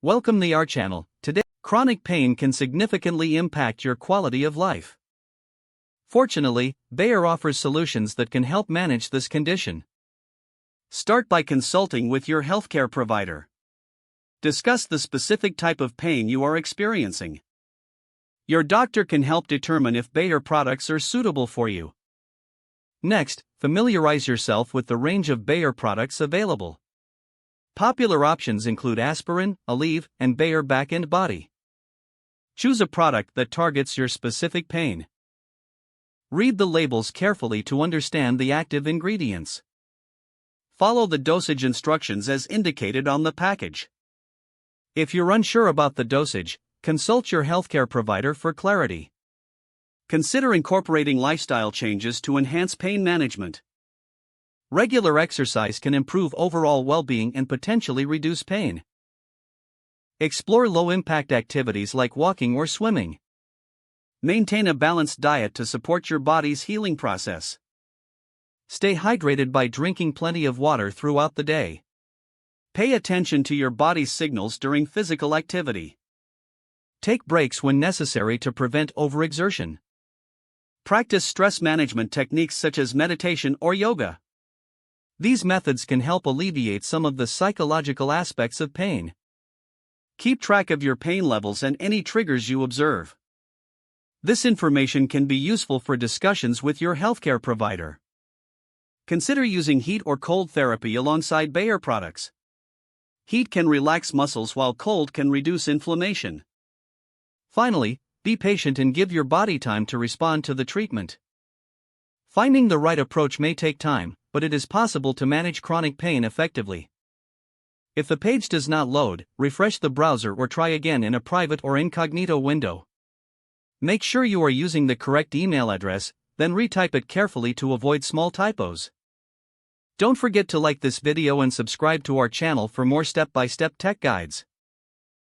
Welcome to our channel. Today, chronic pain can significantly impact your quality of life. Fortunately, Bayer offers solutions that can help manage this condition. Start by consulting with your healthcare provider. Discuss the specific type of pain you are experiencing. Your doctor can help determine if Bayer products are suitable for you. Next, familiarize yourself with the range of Bayer products available. Popular options include aspirin, Aleve, and Bayer Back and Body. Choose a product that targets your specific pain. Read the labels carefully to understand the active ingredients. Follow the dosage instructions as indicated on the package. If you're unsure about the dosage, consult your healthcare provider for clarity. Consider incorporating lifestyle changes to enhance pain management. Regular exercise can improve overall well-being and potentially reduce pain. Explore low-impact activities like walking or swimming. Maintain a balanced diet to support your body's healing process. Stay hydrated by drinking plenty of water throughout the day. Pay attention to your body's signals during physical activity. Take breaks when necessary to prevent overexertion. Practice stress management techniques such as meditation or yoga. These methods can help alleviate some of the psychological aspects of pain. Keep track of your pain levels and any triggers you observe. This information can be useful for discussions with your healthcare provider. Consider using heat or cold therapy alongside Bayer products. Heat can relax muscles while cold can reduce inflammation. Finally, be patient and give your body time to respond to the treatment. Finding the right approach may take time, but it is possible to manage chronic pain effectively. If the page does not load, refresh the browser or try again in a private or incognito window. Make sure you are using the correct email address, then retype it carefully to avoid small typos. Don't forget to like this video and subscribe to our channel for more step-by-step tech guides.